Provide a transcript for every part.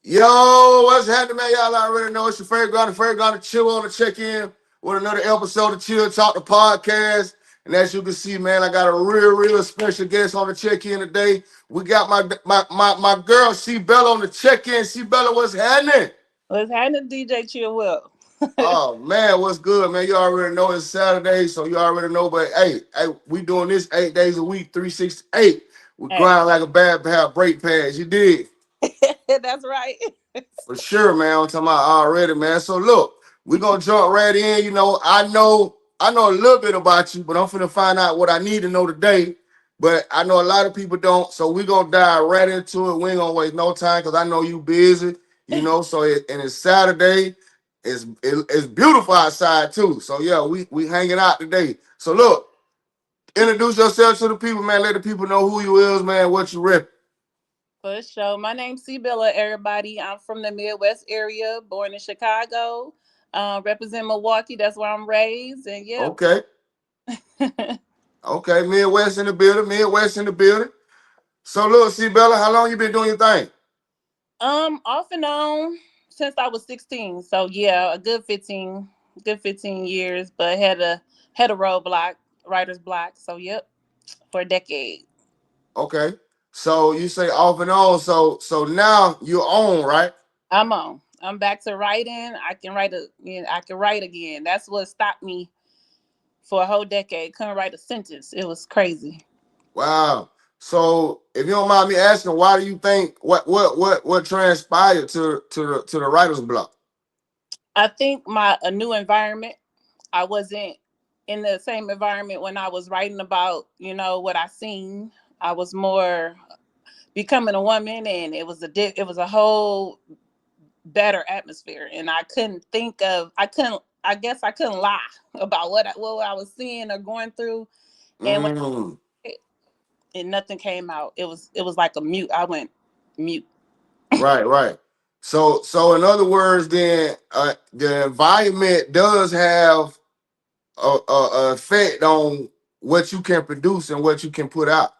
Yo, what's happening, man? Y'all already know it's your favorite guy to chill on the check-in with another episode of Chill Talk the podcast. And as you can see, man, I got a real special guest on the check-in today. We got my girl C Bella on the check-in. C Bella, what's happening? What's happening, DJ Chill Will? Oh man, what's good, man? You already know it's Saturday, so you already know. But hey, we doing this 8 days a week, 368. We Hey, grind like a bad bad break pads. You did. that's right. For sure, man. I'm talking about already, man. So look, we're gonna jump right in. I know a little bit about you, but I'm finna find out what I need to know today. But I know a lot of people don't, so we're gonna dive right into it. We ain't gonna waste no time because I know you busy, and it's Saturday. It's beautiful outside too. So yeah, we hanging out today. So look, introduce yourself to the people, man. Let the people know who you is, man, what you rep. For sure. My name's Sibilla, everybody. I'm from the Midwest area, born in Chicago. Represent Milwaukee. That's where I'm raised. And yeah. Okay. Okay, Midwest in the building, Midwest in the building. So look, see Bella, how long you been doing your thing? Off and on since I was 16. So yeah, a good 15 years, but had a roadblock, writer's block. So yep, for a decade. Okay. So you say off and on. So now you're on, right? I'm on. I'm back to writing. I can write again. That's what stopped me for a whole decade. Couldn't write a sentence. It was crazy. Wow. So if you don't mind me asking, why do you think what transpired to the writer's block? I think my a new environment. I wasn't in the same environment when I was writing about, what I seen. I was more becoming a woman, and it was a whole better atmosphere, and I guess I couldn't lie about what I was seeing or going through, and when Mm, and nothing came out. It was like a mute. I went mute. right, right. So in other words, then the environment does have a effect on what you can produce and what you can put out.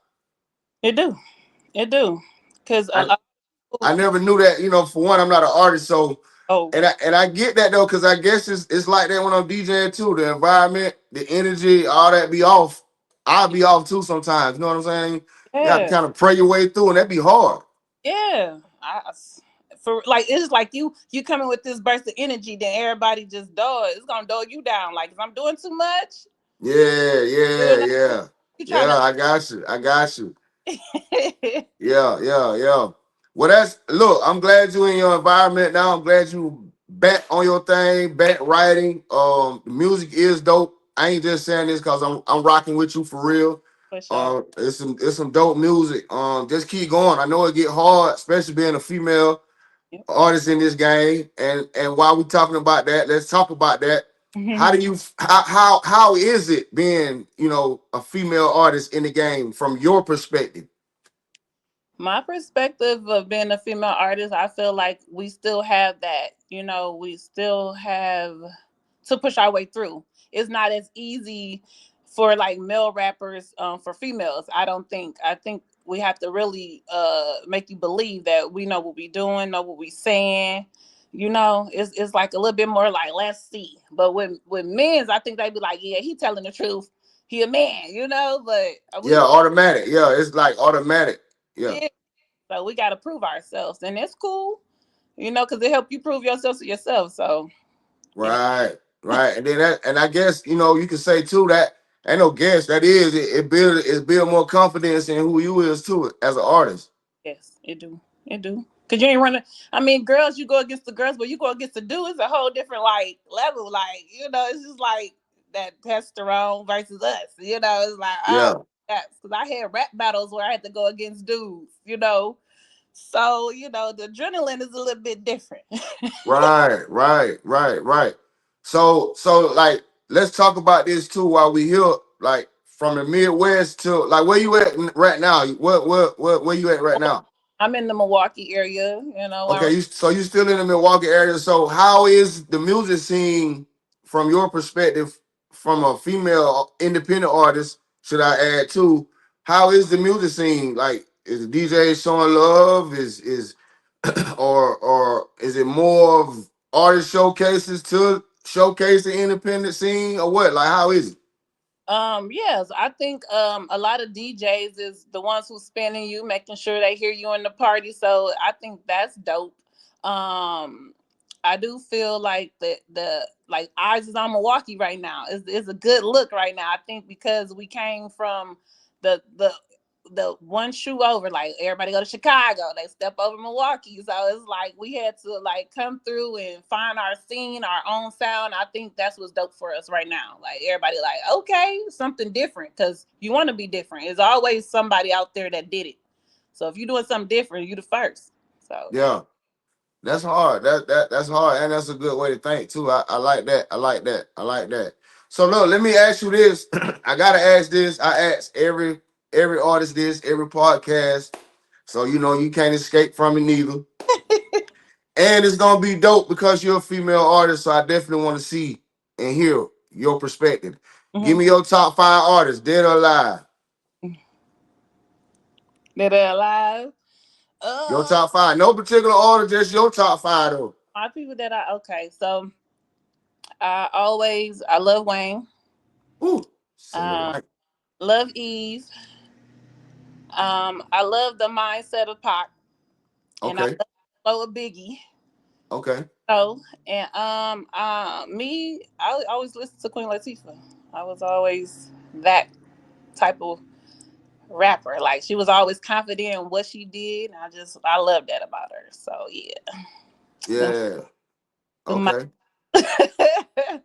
It do. It do. Cause a I lot of I people, never knew that. For one, I'm not an artist, so oh and I get that though, because I guess it's like that when I'm DJing too. The environment, the energy, all that be off. I'll be off too sometimes. You know what I'm saying? You have to yeah, kind of pray your way through, and that be hard. yeah. For like it's like you coming with this burst of energy, then everybody just it's gonna dog you down. Like if I'm doing too much, Yeah, you yeah, know, yeah, you trying yeah. to I got you. I got you. Yeah, yeah, yeah. Well, that's look. I'm glad you in your environment now. I'm glad you back on your thing, back writing. The music is dope. I ain't just saying this because I'm rocking with you for real. for sure. It's some dope music. Just keep going. I know it get hard, especially being a female Yep. artist in this game. And while we talking about that, let's talk about that. How do you how is it being a female artist in the game from your perspective? My perspective of being a female artist, I feel like we still have that. We still have to push our way through. It's not as easy for like male rappers for females. I don't think. I think we have to really make you believe that we know what we doing, know what we saying. It's like a little bit more like let's see. But with men's, I think they be like, yeah, he telling the truth. He a man, but we Yeah, automatic. Yeah, it's like automatic. Yeah. yeah. So we got to prove ourselves, and it's cool, because it help you prove yourself to yourself. So you know, Right, right. And then and I guess you can say too that ain't no guess that is it build more confidence in who you is too as an artist. yes, it do. Cause you ain't running. I mean, girls, you go against the girls, but you go against the dude. It's a whole different like level. Like it's just like that testosterone versus us. It's like Yeah. that's because I had rap battles where I had to go against dudes. So the adrenaline is a little bit different. Right, right, right, right. So like let's talk about this too while we here. Like from the Midwest to like where you at right now? What where you at right now? I'm in the Milwaukee area. Okay, you still in the Milwaukee area. So how is the music scene from your perspective, from a female independent artist? Should I add too? How is the music scene? Like, is DJ showing love? Is or is it more of artist showcases to showcase the independent scene, or what? Like, how is it? Yes, I think a lot of DJs is the ones who spinning you, making sure they hear you in the party. So I think that's dope. Um I do feel like the like eyes is on Milwaukee right now. Is a good look right now. I think because we came from the the the one shoe over, like everybody go to Chicago, they step over Milwaukee. So it's like we had to like come through and find our scene, our own sound. I think that's what's dope for us right now. Like everybody like, okay, something different, because you want to be different. There's always somebody out there that did it. So if you're doing something different, you the first. So yeah. Yeah, that's hard. That's hard, and that's a good way to think too. I like that. I like that. I like that. So look, let me ask you this. I gotta ask this. I ask every artist this, every podcast. So you know you can't escape from it neither. And it's gonna be dope because you're a female artist. So I definitely want to see and hear your perspective. Give Mm-hmm. me your top five artists, dead or alive. That are alive. Your Uh, top five. No particular order, just your top five though. my people that I okay. So I love Wayne. Ooh, say it Um, right. love Eve. I love the mindset of Pac, and I Okay, love the flow of Biggie. okay. So, and me, I always listen to Queen Latifah. I was always that type of rapper. Like she was always confident in what she did. I love that about her. So yeah, them, Yeah. them my. Okay.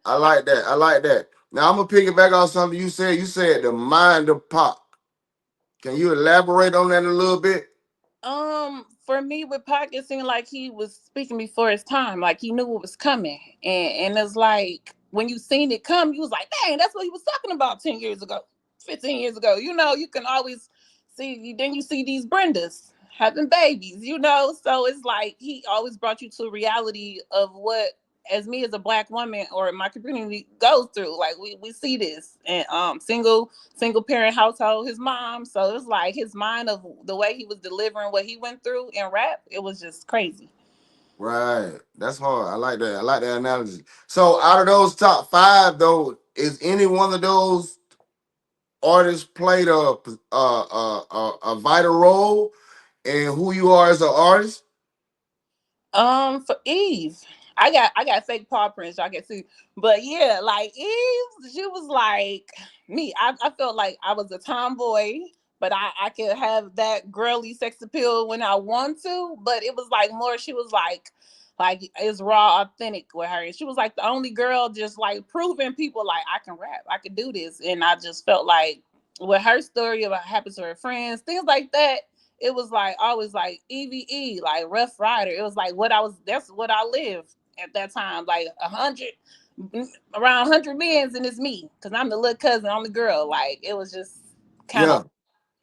I like that. I like that. Now I'm gonna pick it back on something you said. You said the mind of pop. Can you elaborate on that a little bit? For me with Pac, it seemed like he was speaking before his time. Like he knew what was coming, and it's like when you seen it come, you was like, dang, that's what he was talking about 10 years ago, 15 years ago. You know, you can always see. Then you see these Brendas having babies. You know, so it's like he always brought you to reality of what, as me as a black woman or my community goes through. Like we see this, and single parent household, his mom. So it's like his mind of the way he was delivering what he went through in rap, it was just crazy. Right. That's hard. I like that. I like that analogy. So out of those top five though, is any one of those artists played a vital role in who you are as an artist? For Eve, I got fake paw prints. Y'all can see, but yeah, like Eve, she was like me. I felt like I was a tomboy, but I could have that girly sex appeal when I want to. But it was like more. She was like it's raw, authentic with her. And she was like the only girl just like proving people like I can rap, I can do this, and I just felt like with her story about what happened to her friends, things like that, it was like always like EVE, like Rough Rider. It was like that's what I lived at that time, like 100, around 100 men, and it's me because I'm the little cousin, I'm the girl. Like it was just kind of, Yeah.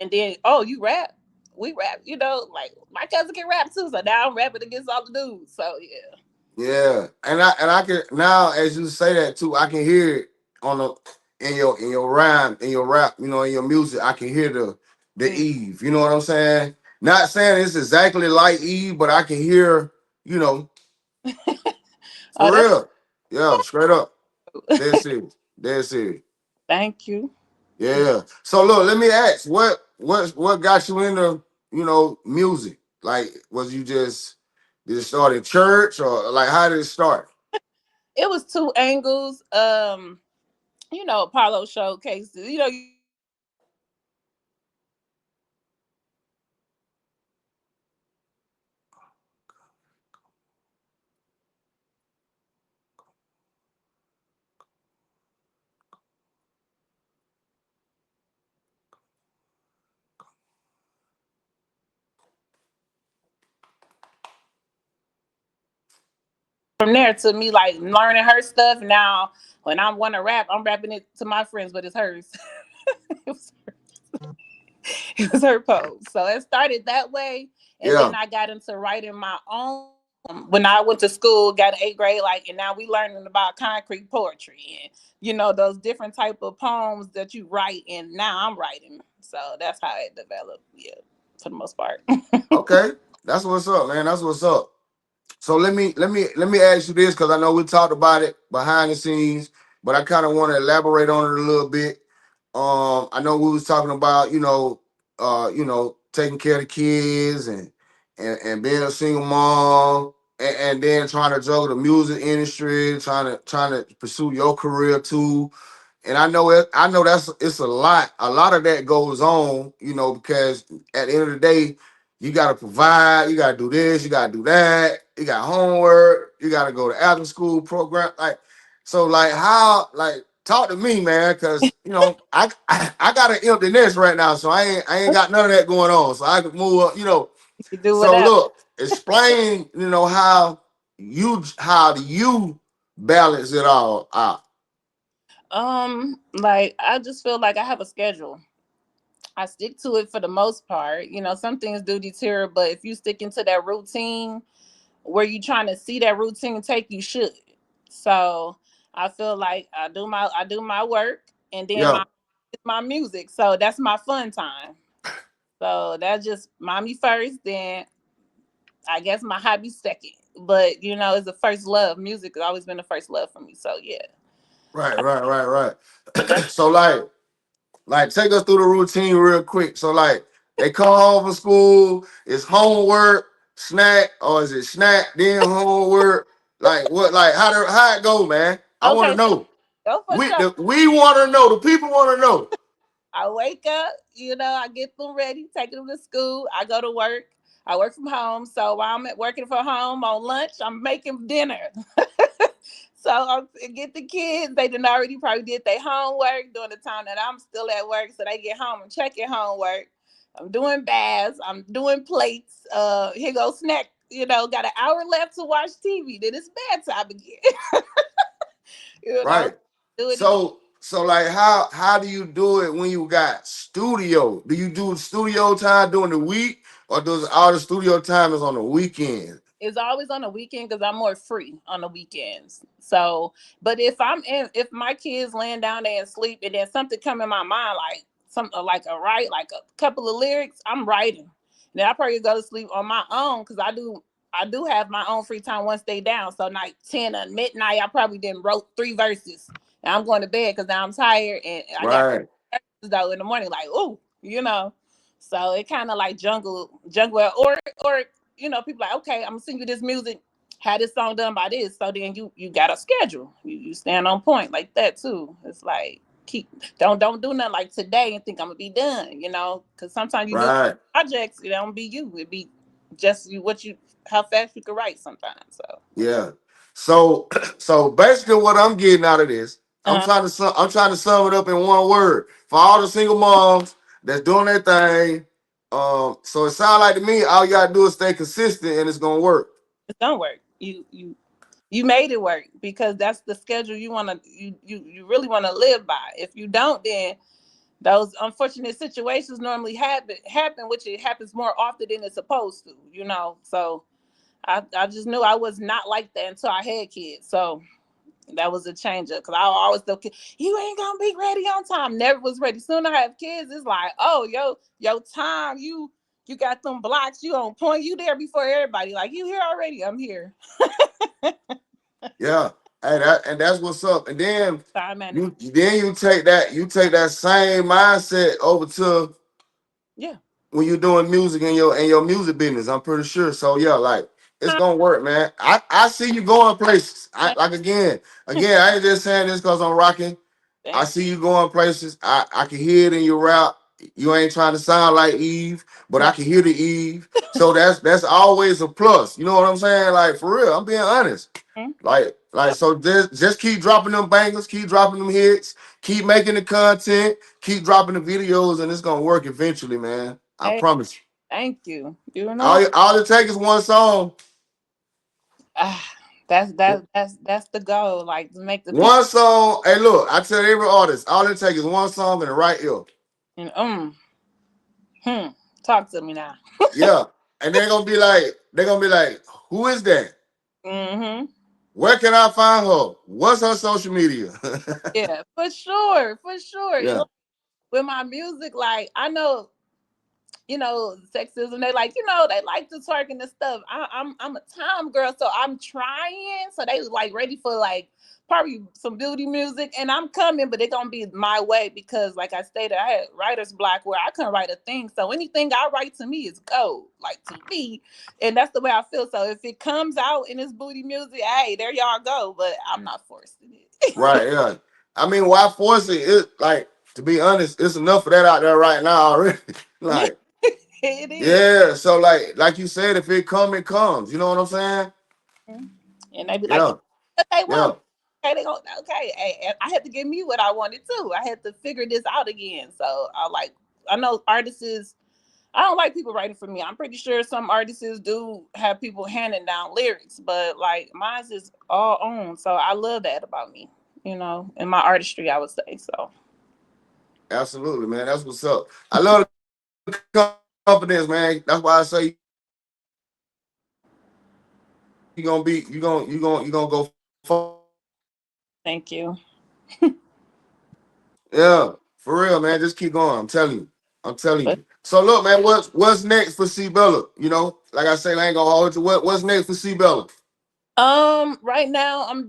and then oh, you rap, we rap, you know, like my cousin can rap too, so now I'm rapping against all the dudes. So yeah. Yeah. And I can now as you say that too, I can hear it on the in your rhyme, in your rap, you know, in your music. I can hear the Mm. Eve. You know what I'm saying? Not saying it's exactly like Eve, but I can hear, you know, Oh, for real. Yeah, straight up. Dead that's serious. Dead serious. thank you. Yeah. So look, let me ask, what got you into, you know, music? Like, was you just did it start in church or like how did it start? It was two angles. You know, Apollo showcases. You know, you see the from there to me like learning her stuff. Now, when I want to rap, I'm rapping it to my friends, but it's hers. it, was, it was her pose. So it started that way, and Yeah. then I got into writing my own. When I went to school, got an 8th grade, like, and now we learning about concrete poetry and those different type of poems that you write, and now I'm writing. So that's how it developed. Yeah, for the most part. Okay. That's what's up, man. That's what's up. So let me ask you this because I know we talked about it behind the scenes, but I kind of want to elaborate on it a little bit. I know we was talking about taking care of the kids and being a single mom and then trying to juggle the music industry, trying to pursue your career too. And I know it. I know that's it's a lot. A lot of that goes on, because at the end of the day, you got to provide. You got to do this. You got to do that. You got homework. You got to go to after school program. Like how like talk to me, man, because I got an empty nest right now, so I ain't got none of that going on, so I can move up. You do So whatever. look, explain, how do you balance it all out? Like I just feel like I have a schedule. I stick to it for the most part. Some things do deter, but if you stick into that routine where you trying to see that routine take, you should. So I feel like I do my work, and then Yeah. my music. So that's my fun time. So that's just mommy first, then I guess my hobby second. But it's the first love. Music has always been the first love for me. So yeah. Right, right, right, But that's right. So like take us through the routine real quick. So like they come home from school, it's homework, snack, or is it snack, then homework? Like what like how it go, man? I want to okay. So know. go for sure. We want to know. The people want to know. I wake up, I get them ready, take them to school. I go to work. I work from home. So while I'm working from home on lunch, I'm making dinner. So I get the kids. They done already probably did their homework during the time that I'm still at work. So they get home and check your homework. I'm doing baths. I'm doing plates. Here go snack. Got an hour left to watch TV. Then it's bedtime again. you know, Right. do it again. So like how do you do it when you got studio? Do you do studio time during the week or does all the studio time is on the weekend? It's always on the weekend because I'm more free on the weekends. So, but if my kids laying down there and sleep, and then something come in my mind, like something like like a couple of lyrics, I'm writing. Then I probably go to sleep on my own because I do have my own free time once they down. So like 10 or midnight, I probably then wrote 3 verses. And I'm going to bed because now I'm tired and I got Right. though in the morning, like, ooh. So it kind of like jungle, or people like, okay, I'm gonna send you this music, had this song done by this. So then you got a schedule. You stand on point like that too. It's like keep don't do nothing like today and think I'm gonna be done, because sometimes you do Right. projects, it don't be you, it be just you what you how fast you can write sometimes. So Yeah. So so basically what I'm getting out of this, uh I'm trying to sum it up in one word for all the single moms that's doing their thing. So it sounds like to me all you gotta do is stay consistent and it's gonna work. it's gonna work. You made it work because that's the schedule you really want to live by. If you don't, then those unfortunate situations normally happen, which it happens more often than it's supposed to. So I just knew I was not like that until I had kids. So that was a change up because I always thought you ain't gonna be ready on time. Never was ready. Soon I have kids, it's like, oh, yo time, you got them blocks, you on point, you there before everybody. Like you here already, I'm here. Yeah. Hey, that's what's up. And then Time management. you take that same mindset over to Yeah. when you're doing music in your music business. I'm pretty sure. So yeah, like it's gonna work, man. I see you going places. I like again. I ain't just saying this because I'm rocking. I Thank see you going places. I can hear it in your rap. You ain't trying to sound like Eve, but you. I can hear the Eve. So that's always a plus. You know what I'm saying? Like for real, I'm being honest. So just keep dropping them bangers, keep dropping them hits, keep making the content, keep dropping the videos, and it's gonna work eventually, man. I Hey, promise you. thank you. You know, All it takes is one song. ah, that's the goal. Like to make the people One song. Hey, look, I tell every artist, all it takes is one song and the right ear. and hmm, talk to me now. Yeah. And they're gonna be like, who is that? Mm-hmm. Where can I find her? What's her social media? Yeah, for sure, for sure. Yeah. With my music, like I know sexism. They like, they like to twerk and stuff. I'm a time girl, so I'm trying. So they was like ready for like probably some beauty music, and I'm coming, but it's gonna be my way because, like I stated, I had writer's block where I couldn't write a thing. So anything I write to me is gold, like to me, and that's the way I feel. So if it comes out in this booty music, hey, there y'all go. But I'm not forcing it. Right, yeah. I mean, why force it? It like to be honest, it's enough of that out there right now already. Yeah, Like, it is. yeah. So like you said, if it come, it comes. You know what I'm saying? And they be like, Yeah, what they yeah. want. Okay, they go, okay. Hey, I had to give me what I wanted too. I had to figure this out again. So I know artists is, I don't like people writing for me. I'm pretty sure some artists do have people handing down lyrics, but like mine's is all own. So I love that about me, in my artistry, I would say. So Absolutely, man. That's what's up. I love the confidence, man. That's why I say you gonna go far. thank you. Yeah, for real, man. Just keep going. I'm telling you. I'm telling But you. So look, man, what's next for C Bella? Like I say, I ain't gonna hold you. What's next for C Bella? right now I'm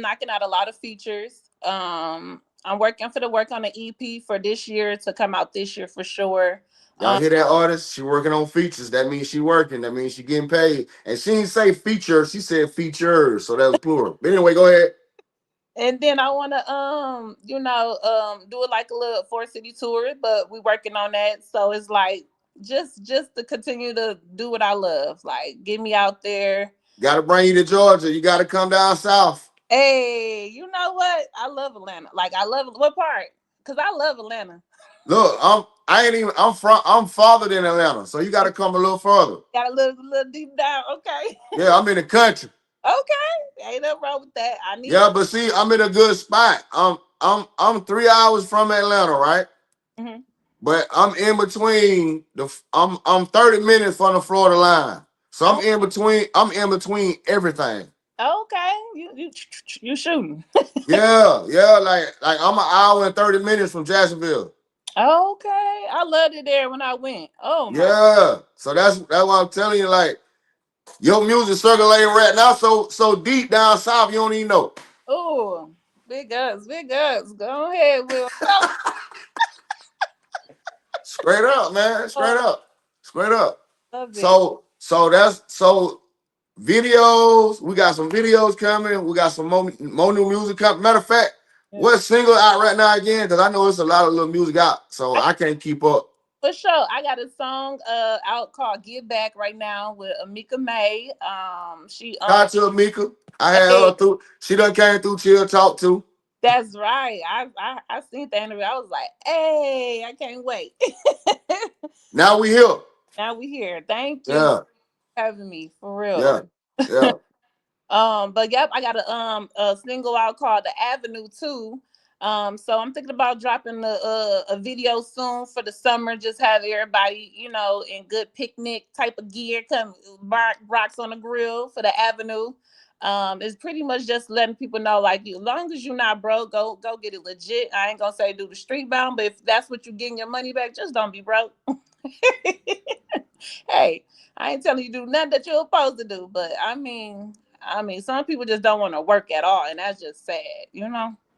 knocking out a lot of features. I'm working for the work on the EP for this year to come out this year for sure. Y'all Um, hear that, artist? She working on features. That means she working. That means she getting paid. And she didn't say feature. She said features. So that was plural. But anyway, go ahead. and then I want to do it like a little 4 city tour, but we working on that. So it's like just to continue to do what I love, like get me out there. Got to bring you to Georgia. You got to come down south. Hey, you know what? I love Atlanta. Like I love what part? Cause I love Atlanta. Look, I ain't even. I'm farther than Atlanta. So you got to come a little further. Got a little deep down. Okay, Yeah, I'm in the country. okay, ain't nothing wrong with that. I need Yeah, it. but see, I'm in a good spot. I'm 3 hours from Atlanta, right? Mhm. But I'm in between I'm 30 minutes from the Florida line. So Oh, I'm in between everything. okay, you shooting? Yeah, yeah, like I'm an hour and 30 minutes from Jacksonville. Okay, I loved it there when I went. Oh my. Yeah. So that's why I'm telling you, like, your music circulating right now so deep down south you don't even know. Oh, big ups, big ups. Go ahead, Will. Tell Straight up, man. us. Straight up. Straight up. Love it. So videos. We got some videos coming. We got some more new music coming. Matter of fact, Yeah. what single out right now again? Because I know there's a lot of little music out, so I, I can't keep up. for sure. I got a song out called "Give Back" right now with Amika May. She Shout out to Amika. I had Hey, her through. She done came through Chill Talk too. that's right. I seen the interview. I was like, hey, I can't wait. Now we here. Now we here. Thank you for Yeah, having me for real. yeah, yeah. But yep, I got a single out called The Avenue too. So I'm thinking about dropping a video soon for the summer. Just have everybody, in good picnic type of gear, come rocks on the grill for the Avenue. It's pretty much just letting people know, like, as long as you're not broke, go get it legit. I ain't gonna say do the street bound, but if that's what you're getting your money back, just don't be broke. Hey, I ain't telling you to do nothing that you're supposed to do, but I mean, some people just don't want to work at all, and that's just sad.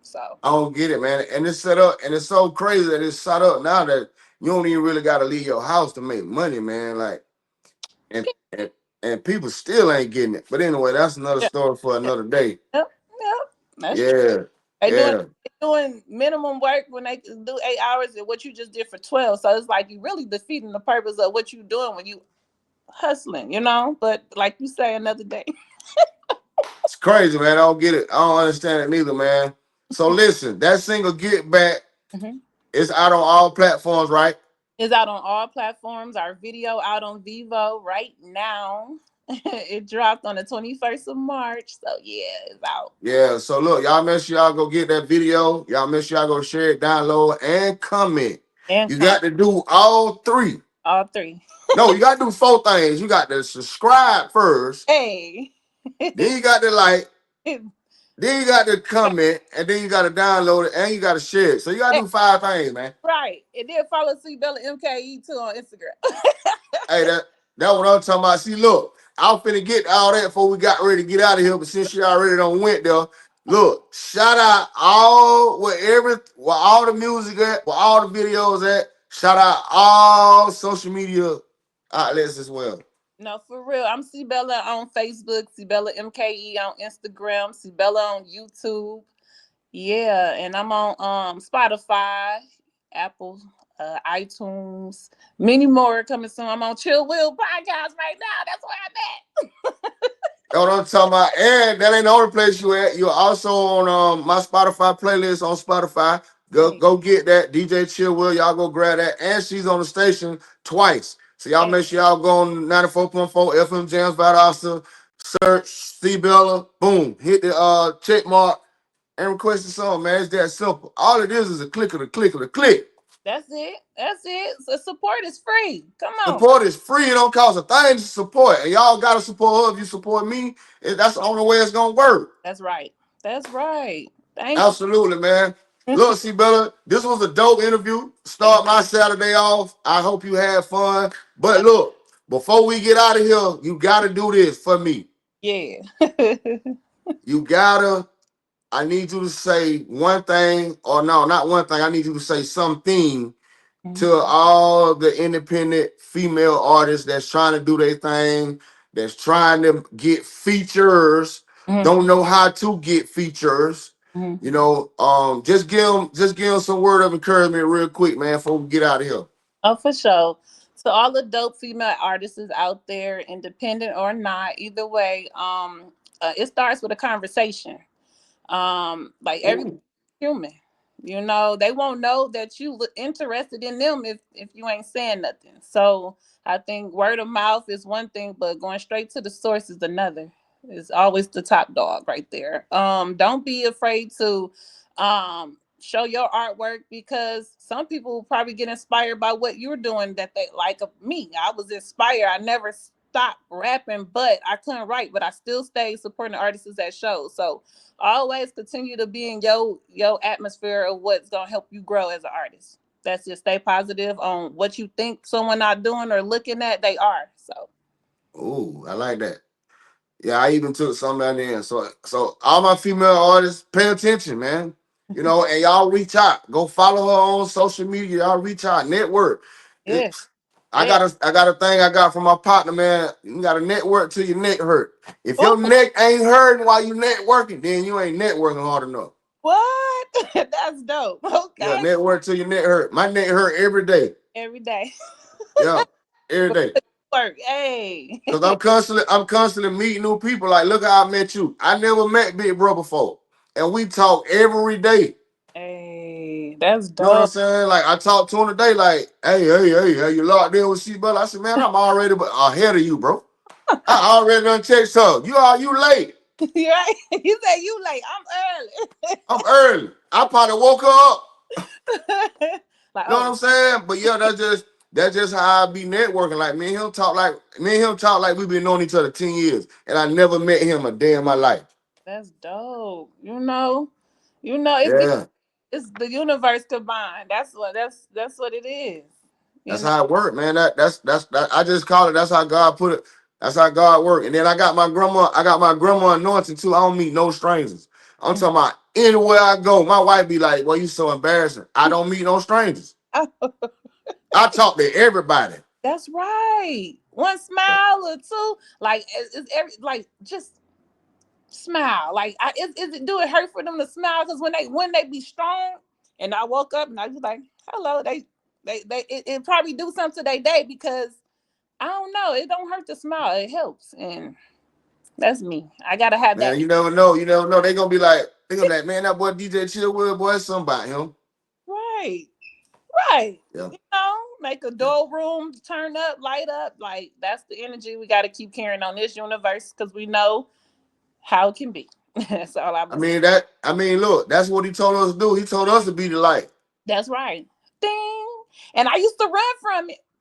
So I don't get it, man. And it's set up, and it's so crazy that it's set up now that you don't even really got to leave your house to make money, man. Like, and and and people still ain't getting it. But anyway, that's another yeah, story for another day. yep, yep, that's true. Yeah, They doing yeah. they doing minimum work when they can do 8 hours and what you just did for 12. So it's like you really defeating the purpose of what you doing when you hustling. But like you say, another day. It's crazy, man. I don't get it. I don't understand it neither, man. So listen, that single "Get Back" Mhm. is out on all platforms, right? It's out on all platforms. Our video out on Vivo right now. It dropped on the 21st of March. So yeah, it's out. Yeah. So look, y'all make sure y'all go get that video. Y'all make sure y'all go share it, download, and comment. And You come got to do all three. all three. No, you got to do four things. You got to subscribe first. Hey. Then you got to like. Then you got to comment, and then you got to download it, and you got to share it. So you got to Eh, do 5 things, man. right. And then follow C Bella MKE too on Instagram. Hey, that what I'm talking about. See, look, I was finna get all that before we got ready to get out of here, but since she already done went there, look, shout out all where all the music at, where all the videos at. Shout out all social media outlets as well. No, for real. I'm C Bella on Facebook, C Bella MKE on Instagram, C Bella on YouTube. Yeah, and I'm on Spotify, Apple, iTunes, many more coming soon. I'm on Chill Will Podcast right now. That's where I'm That's what I'm talking about. And that ain't the only place you at. You're also on my Spotify playlist on Spotify. Go at. go get that. DJ Chill Will. Y'all go grab that. And she's on the station twice. So y'all Hey, make sure y'all go on 94.4 FM Jams Valdosta. Search C Bella. Boom. Hit the check mark and request a song, man. It's that simple. All it is a click of the click of the click. that's it. That's it. So support is free. Come on. Support is free. It don't cost a thing to support. And y'all gotta support her if you support me. That's the only way it's gonna work. That's right. That's right. Thank Absolutely, man. you. Look, see, Bella, this was a dope interview. Thank Start my Saturday off. I hope you had fun. But look, before we get out of here, you gotta do this for me. yeah. You gotta, I need you to say one thing, or no, not one thing. I need you to say something to all the independent female artists that's trying to do their thing, that's trying to get features, Mhm, don't know how to get features. mhm. Just give them some word of encouragement real quick, man, before we get out of here. Oh, for sure. To all the dope female artists out there, independent or not, either way, it starts with a conversation. Like every Ooh. human, they won't know that you look interested in them if you ain't saying nothing. So I think word of mouth is one thing, but going straight to the source is another. It's always the top dog right there. Don't be afraid to show your artwork, because some people will probably get inspired by what you're doing that they like. Of me, I was inspired. I never stopped rapping, but I couldn't write, but I still stayed supporting the artists at shows. So always continue to be in your atmosphere of what's gonna help you grow as an artist. That's just stay positive on what you think someone not doing or looking at, they are. So Ooh, I like that. Yeah, I even took some out there. So all my female artists, pay attention, man. And y'all reach out. Go follow her on social media. Y'all reach out, network. yeah, It's yeah. I got a thing I got from my partner, man. You got to network till your neck hurt. If your Ooh, neck ain't hurting while you networking, then you ain't networking hard enough. what? That's dope. Yeah, Okay, network till your neck hurt. My neck hurt every day. every day. Yeah, every day. Work. Hey, Cause I'm constantly meeting new people. Like, look how I met you. I never met Big Bro before, and we talk every day. hey, that's You know what I'm dope. saying? Like, I talk to him today. Like, hey, you locked in with C-Bell? I said, man, I'm already ahead of you, bro. I already done text her. You late. You right? You say you late. I'm I'm early. I probably woke her up. early. Like, You know what oh, I'm saying? But yeah, that's just how I be networking. Like me and him talk like we've been knowing each other 10 years. And I never met him a day in my life. that's dope. It's Yeah. it's the universe combined. That's what it is. You That's know. how it worked, man. That I just call it. That's how God put it. That's how God worked. And then I got my grandma. I got my grandma anointing too. I don't meet no strangers. I'm talking about anywhere I go. My wife be like, "Well, you so embarrassing." I don't meet no strangers. I talk to everybody. That's right. One smile or two, like it's every like just smile. Like do it hurt for them to smile? Because when they be strong, and I woke up and I was like, hello, it probably do something to their day, because I don't know, it don't hurt to smile. It helps, and that's me. I gotta have Man, that. you never know. You never know. They gonna be like, man, that boy DJ Chillwood, boy, something about him. Right. Right. Yeah. Make a dull room turn up, light up. Like that's the energy we got to keep carrying on this universe, because we know how it can be. That's all I'm gonna say. Look, that's what he told us to do. He told us to be the light. That's right. Ding. And I used to run from it.